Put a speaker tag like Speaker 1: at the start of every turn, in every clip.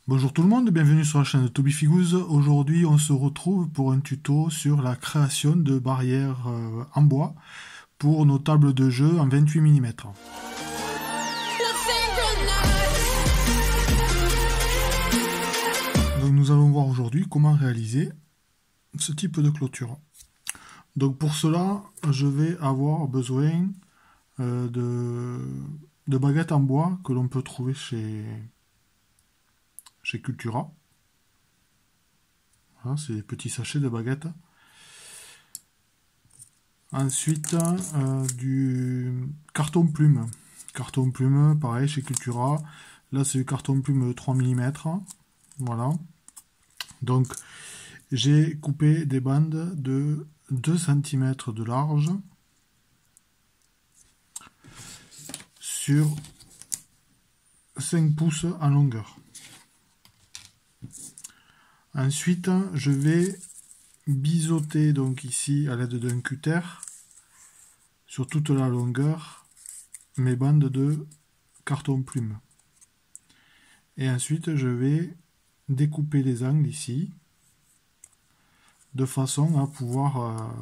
Speaker 1: Bonjour tout le monde, bienvenue sur la chaîne de Toby Figooz. Aujourd'hui on se retrouve pour un tuto sur la création de barrières en bois pour nos tables de jeu en 28 mm. Donc nous allons voir aujourd'hui comment réaliser ce type de clôture. Donc pour cela je vais avoir besoin de baguettes en bois que l'on peut trouver chez Cultura. Voilà, c'est des petits sachets de baguettes. Ensuite, du carton plume. Carton plume, pareil, chez Cultura. Là, c'est du carton plume 3 mm. Voilà. Donc, j'ai coupé des bandes de 2 cm de large sur 5 pouces en longueur. Ensuite, je vais biseauter donc ici à l'aide d'un cutter sur toute la longueur mes bandes de carton plume. Et ensuite, je vais découper les angles ici de façon à pouvoir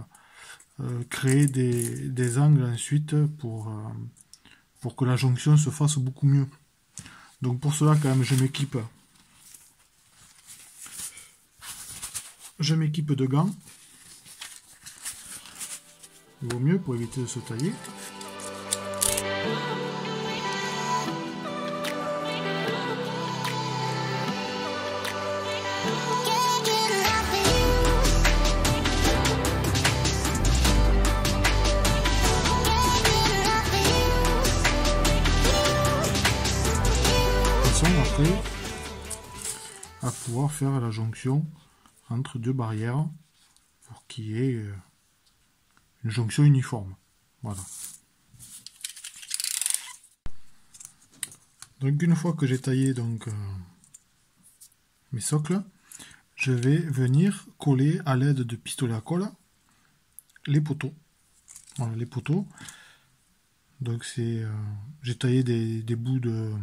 Speaker 1: créer des angles ensuite pour que la jonction se fasse beaucoup mieux. Donc pour cela, quand même, je m'équipe de gants. Il vaut mieux pour éviter de se tailler. De façon après à pouvoir faire la jonction entre deux barrières pour qu'il y ait une jonction uniforme. Voilà. Donc une fois que j'ai taillé mes socles, je vais venir coller à l'aide de pistolet à colle les poteaux. Voilà, les poteaux. Donc j'ai taillé des bouts de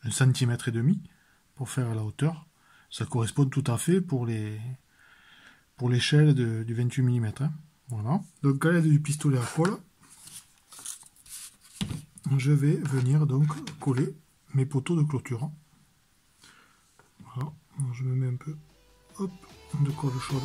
Speaker 1: 1,5 cm pour faire la hauteur. Ça correspond tout à fait pour l'échelle du 28 mm. Hein. Voilà. Donc à l'aide du pistolet à colle, je vais venir donc coller mes poteaux de clôture. Voilà. Alors, je me mets un peu de colle chaude.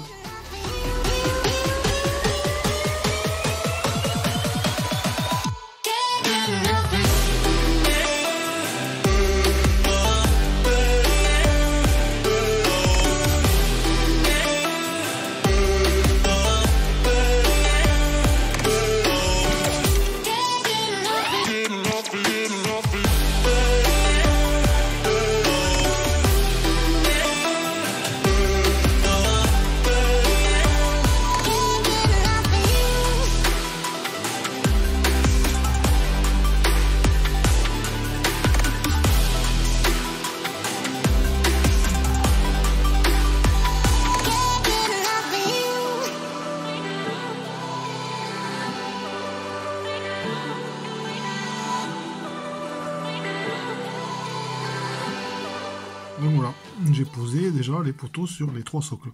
Speaker 1: Donc voilà, j'ai posé déjà les poteaux sur les 3 socles.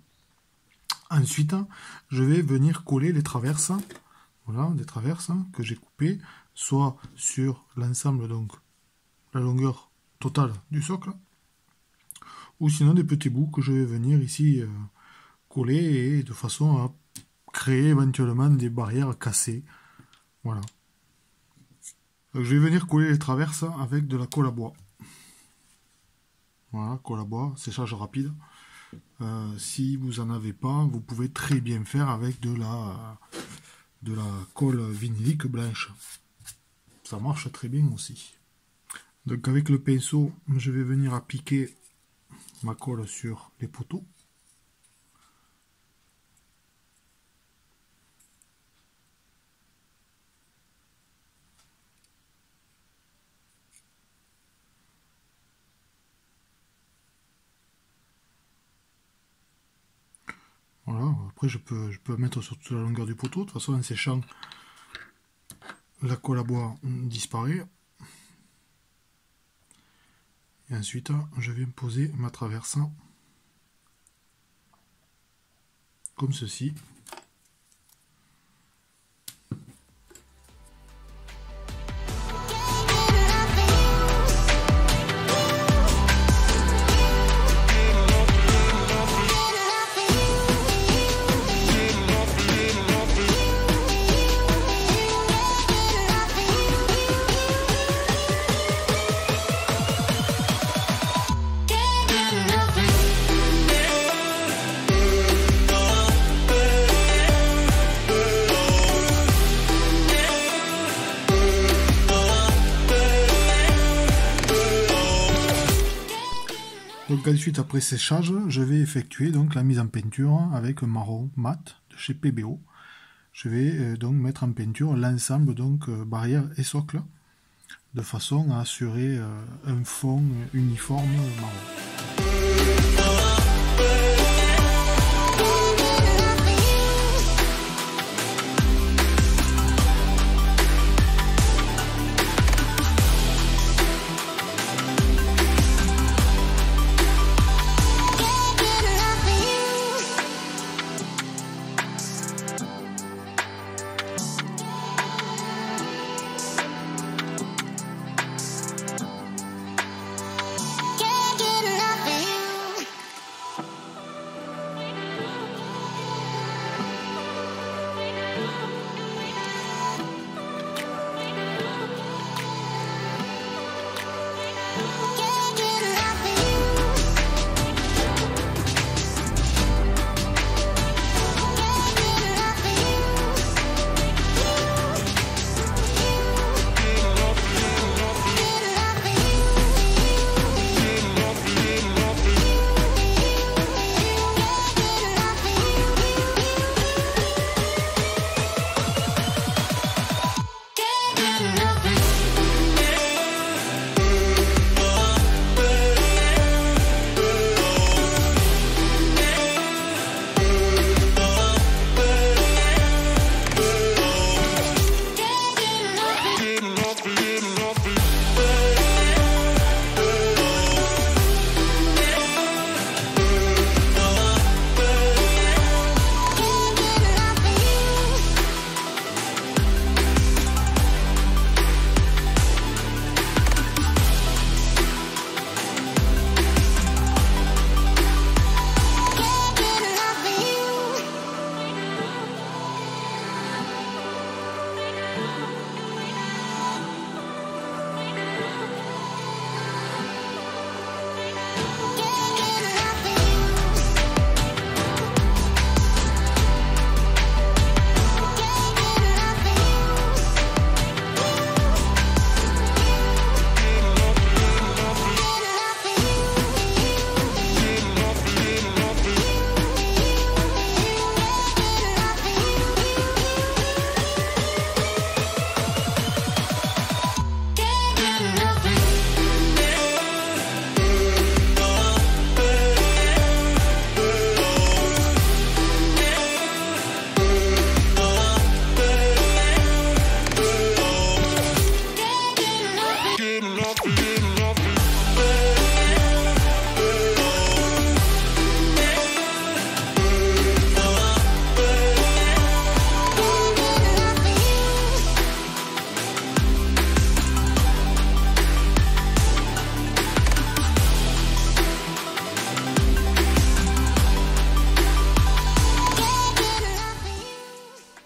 Speaker 1: Ensuite, je vais venir coller les traverses. Voilà, des traverses que j'ai coupées, soit sur l'ensemble, donc la longueur totale du socle, ou sinon des petits bouts que je vais venir ici coller et de façon à créer éventuellement des barrières cassées. Voilà. Donc, je vais venir coller les traverses avec de la colle à bois. Voilà, colle à bois, séchage rapide. Si vous n'en avez pas, vous pouvez très bien faire avec de la colle vinylique blanche. Ça marche très bien aussi. Donc avec le pinceau, je vais venir appliquer ma colle sur les poteaux. Voilà, après je peux mettre sur toute la longueur du poteau. De toute façon, en séchant, la colle à bois disparaît. Et ensuite, je viens poser ma traverse comme ceci. Donc ensuite, après séchage, je vais effectuer donc la mise en peinture avec un marron mat de chez PBO. Je vais donc mettre en peinture l'ensemble donc barrière et socle de façon à assurer un fond uniforme marron.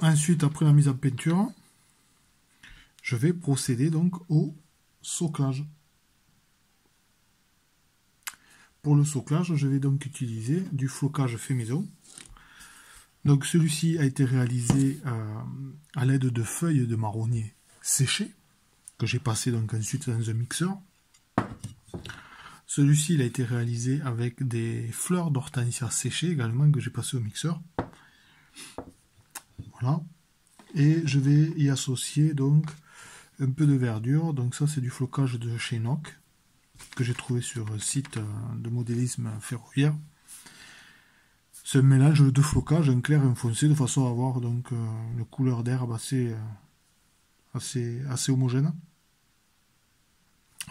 Speaker 1: Ensuite, après la mise en peinture, je vais procéder donc au soclage. Pour le soclage, je vais donc utiliser du flocage fait maison. Donc celui-ci a été réalisé à l'aide de feuilles de marronnier séchées, que j'ai passé donc ensuite dans un mixeur. Celui-ci il a été réalisé avec des fleurs d'hortensia séchées également, que j'ai passé au mixeur. Voilà. Et je vais y associer donc un peu de verdure. Donc ça c'est du flocage de chez Nock, que j'ai trouvé sur un site de modélisme ferroviaire. C'est un mélange de deux flocages, un clair et un foncé, de façon à avoir donc une couleur d'herbe assez homogène.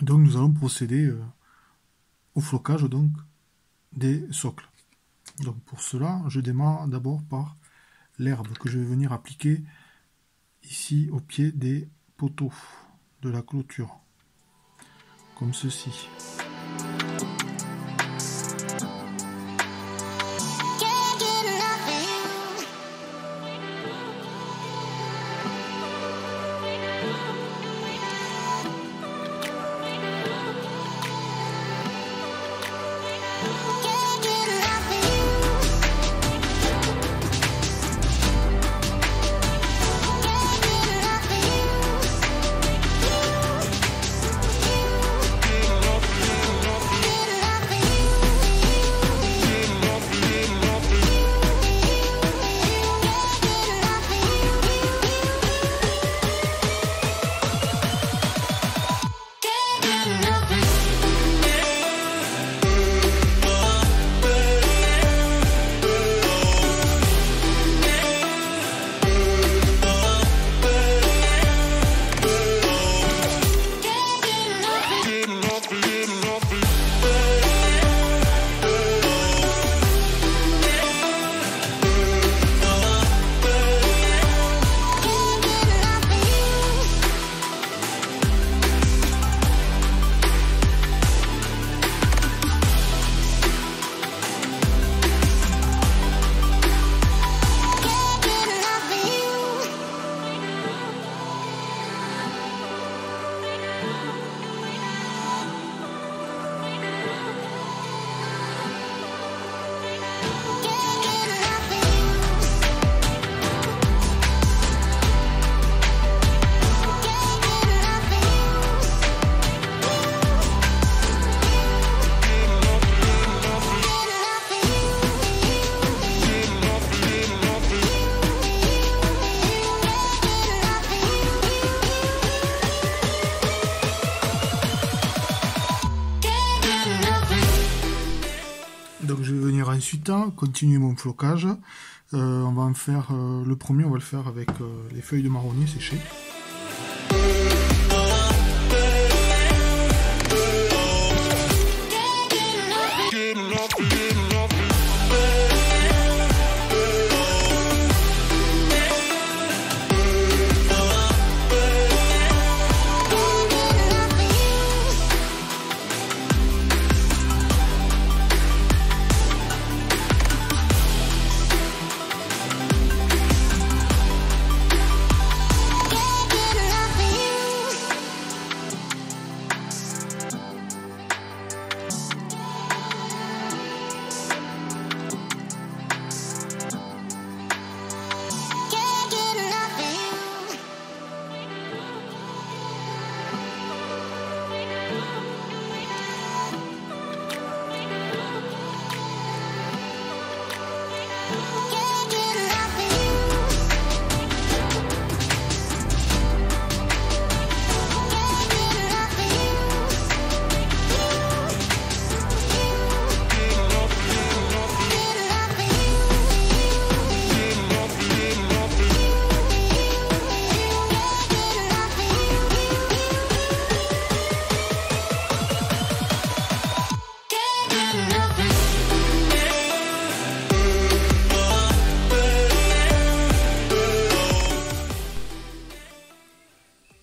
Speaker 1: Donc nous allons procéder au flocage donc des socles. Donc pour cela, je démarre d'abord par l'herbe que je vais venir appliquer ici au pied des poteaux de la clôture, comme ceci. Donc je vais venir ensuite continuer mon flocage. On va en faire le premier, on va le faire avec les feuilles de marronnier séchées.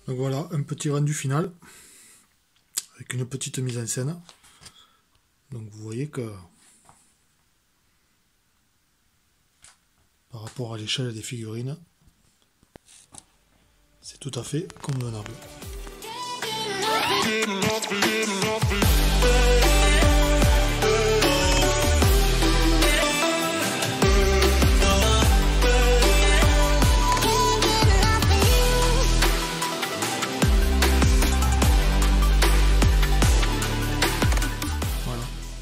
Speaker 1: Donc voilà, un petit rendu final, avec une petite mise en scène. Donc vous voyez que, par rapport à l'échelle des figurines, c'est tout à fait convenable.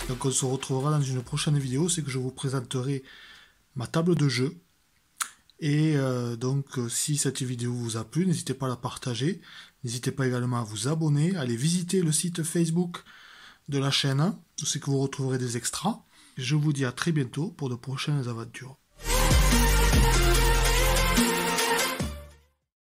Speaker 1: Donc on se retrouvera dans une prochaine vidéo, c'est que je vous présenterai ma table de jeu. Et donc si cette vidéo vous a plu, n'hésitez pas à la partager, n'hésitez pas également à vous abonner, à aller visiter le site Facebook de la chaîne, c'est que vous retrouverez des extras. Je vous dis à très bientôt pour de prochaines aventures.